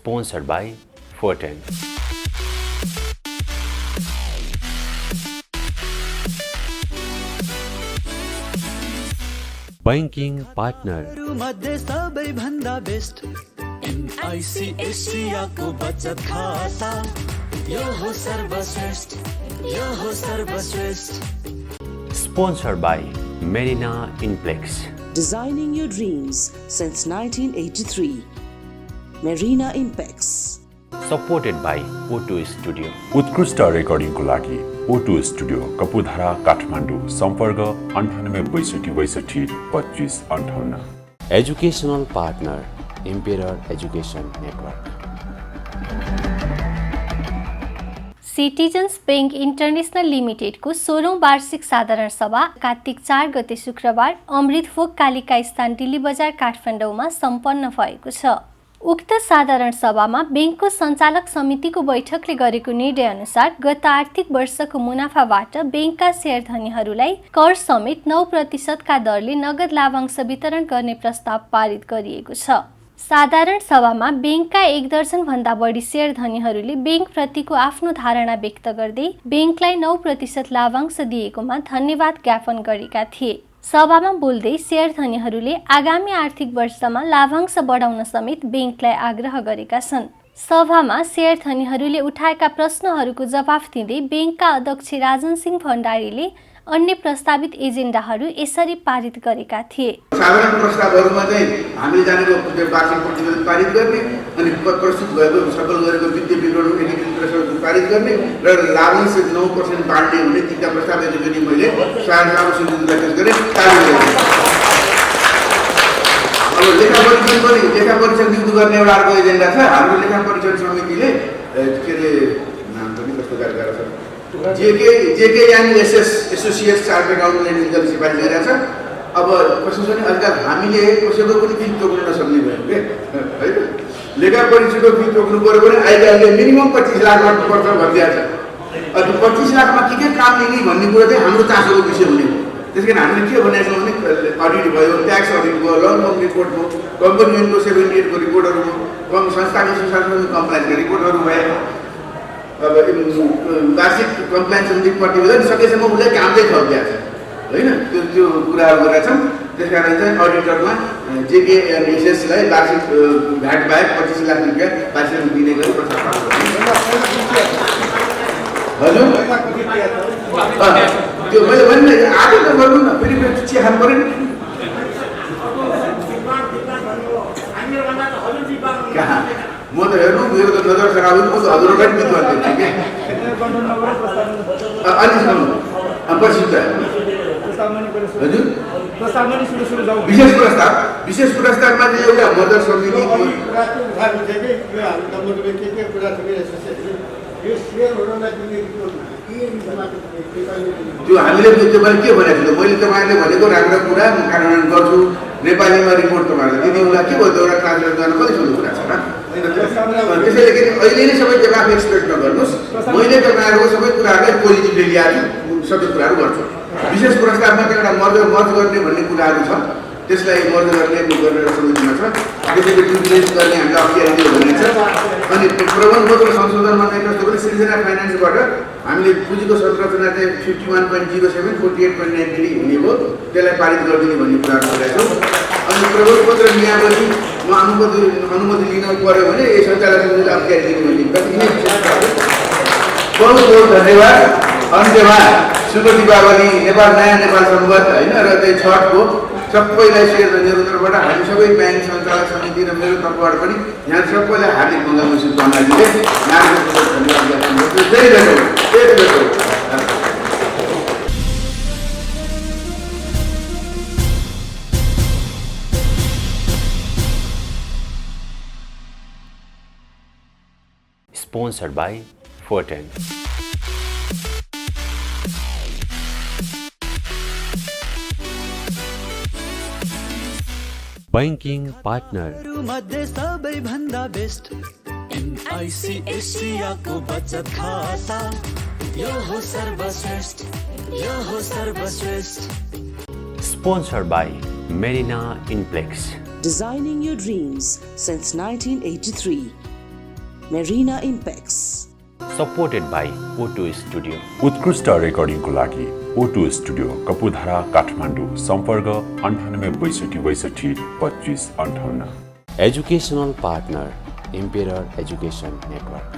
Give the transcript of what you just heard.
Sponsored by Forten. Banking partner. मध्ये सबैभन्दा best NIC एसियाको बचत खाता यो हो सर्वश्रेष्ठ यो हो सर्वश्रेष्ठ. Sponsored by Marina Inplex. Designing your dreams since 1983. Marina Impex. Supported by O2 Studio. उत्कृष्ट रेकर्डिङको लागि O2 स्टुडियो कपुरधारा काठमाडौँ. सम्पर्क 9862622558. Educational partner Emperor Education Network. Citizens bank international लिमिटेडको 16औं वार्षिक साधारण सभा कार्तिक 4 गते शुक्रबार अमृतभोग कालिका स्थान दिल्ली बजार काठमाडौँमा सम्पन्न भएको छ। उक्त साधारण सभामा बैंकको सञ्चालक समितिको बैठकले गरेको निर्णय अनुसार गत आर्थिक वर्षको मुनाफाबाट बैंकका शेयरधनीहरूलाई कर समेत 9% का दरले नगद लाभांश वितरण गर्ने प्रस्ताव पारित गरिएको छ। साधारण सभामा बैंकका 1 दर्जन भन्दा बढी शेयरधनीहरूले बैंकप्रतिको आफ्नो धारणा व्यक्त गर्दै बैंकलाई 9% लाभांश दिएकोमा धन्यवाद ज्ञापन गरेका थिए। सभामा बोल्दै शेयरधनीहरूले आगामी आर्थिक वर्षमा लाभांश बढाउन समेत बैंकलाई आग्रह गरेका छन्। सभामा शेयरधनीहरूले उठाएका प्रश्नहरूको जवाफ दिँदै बैंकका अध्यक्ष राजन सिंह भण्डारीले अन्य प्रस्तावित एजेन्डाहरू यसरी पारित गरेका थिए। साधारण प्रस्तावहरूमा चाहिँ हामीले जानेको वार्षिक प्रतिवेदन पारित गर्ने अनि प्रस्तुत भएको सफल गरेको वित्तीय विवरण एकीकृत पारित गर्ने र लाभांश 9% बाँड्ने हुने तीनटा प्रस्ताव पनि मैले साधारण समितिलाई पेश गरेँ, चालु गरेँ। अब लेखा परीक्षण नियुक्त गर्ने एउटा अर्को एजेन्डा छ। हाम्रो लेखा परीक्षण समितिले के अरे नाम पनि कस्तो गरेर छ जेके यानी एसोसिएट चार्टर्ड अकाउन्टेन्ट निकाल्ने सिफारिस गरिरहेको छ। अब कसो छ भने आजकल हामीले कसैको पनि फी तोक्न नसक्ने भयो के हैन। लेखा परीक्षकको फी तोक्नु पर्यो भने अहिले मिनिमम 25 लाख पर्छ भनिदिएको छ। अनि 25 लाखमा के काम लिने भन्ने कुरा चाहिँ हाम्रो चासोको विषय हुने हो। त्यसैले हामीले के भनेको छौँ भने अडिट भयो, ट्याक्स अडिट भयो, लङ टर्म रिपोर्ट भयो, कम्पनी ऐनको 78 को रिपोर्टहरू भयो, संस्थाको सुशासन कम्प्लायन्सको रिपोर्टहरू भयो। अब वार्षिक कम्प्लायन्स समिति प्रतिवेदन सकेसम्म उसले काम चाहिँ थपिएको छ होइन। त्यो कुराहरू गरेका छन्। त्यस कारण चाहिँ अडिटरमा जेके एसएसलाई वार्षिक भ्याट बाहेक 25 लाख रुपियाँ वार्षिक दिने गरी प्रस्ताव पास गर्नु। हजुर त्यो मैले भने आगे त गर्नु न, फेरि चिया खानु पऱ्यो नि। कहाँ म त हेर्नु मेरो त नजर खराब हुन्छ। म त हजुरलाई पनि विद्वान देख्छु के अलिसम्म पछि त हजुर विशेष प्रस्तावमा चाहिँ एउटा मदर समिति त्यो हामीले त्यो पनि के भनेको थियो मैले तपाईँहरूले भनेको राम्रो कुरा म कार्यान्वयन गर्छु। नेपालीमा रिपोर्ट तपाईँहरूलाई दिदीहरूलाई के भयो एउटा ट्रान्सलेट गर्न कति ठुलो कुरा छ र। त्यसैले कि अहिले नै सबै जवाफ एक्सपेक्ट नगर्नुहोस्। मैले तपाईँहरूको सबै कुराहरूलाई पोजिटिभली ल्याएको सबै कुराहरू गर्छु। विशेष प्रस्तावमा चाहिँ एउटा मर्ज गर्ने भन्ने कुराहरू छ, त्यसलाई मर्ज गर्ने समितिमा छ। त्यसैले डिलिजेन्स गर्ने हामीलाई अप्ठ्यारो भन्ने छ। अनि प्रबन्धको संशोधनमा चाहिँ कस्तो भने सृजना फाइनेन्सबाट हामीले पुँजीको संरचना चाहिँ 51.07 48.93 हुने हो, त्यसलाई पारित गरिदिने भन्ने कुराहरू गरेका छौँ। अनि प्रबन्धपत्र नियामती म अनुमति लिन पर्यो भने यो सञ्चालक समितिले अप्ठ्यारो दिने भन्ने बहुत बहुत धन्यवाद। अन्त्यमा शुभ दीपावली, नेपाल नयाँ नेपाल सम्बन्ध होइन र चाहिँ छठको सबैलाई शेयरधनीहरू तर्फबाट हामी सबै ब्याङ्क सञ्चालक समिति र मेरो तर्फबाट पनि यहाँ सबैलाई हार्दिक मङ्गलमय शुभकामना दिँदै यहाँको धन्यवाद ज्ञापन गर्छु। जय जय। Sponsored by Forten. Banking partner. मध्ये सबैभन्दा बेस्ट एनआईसी एसियाको बचत खाता यो हो सर्वश्रेष्ठ यो हो सर्वश्रेष्ठ. Sponsored by Marina Inplex. Designing your dreams since 1983. Marina Impex. Supported by O2 Studio. उत्कृष्ट रेकर्डिङको लागि O2 स्टुडियो कपुधारा काठमाडौँ सम्पर्क 9862622558. Educational partner, Embedding Education Network.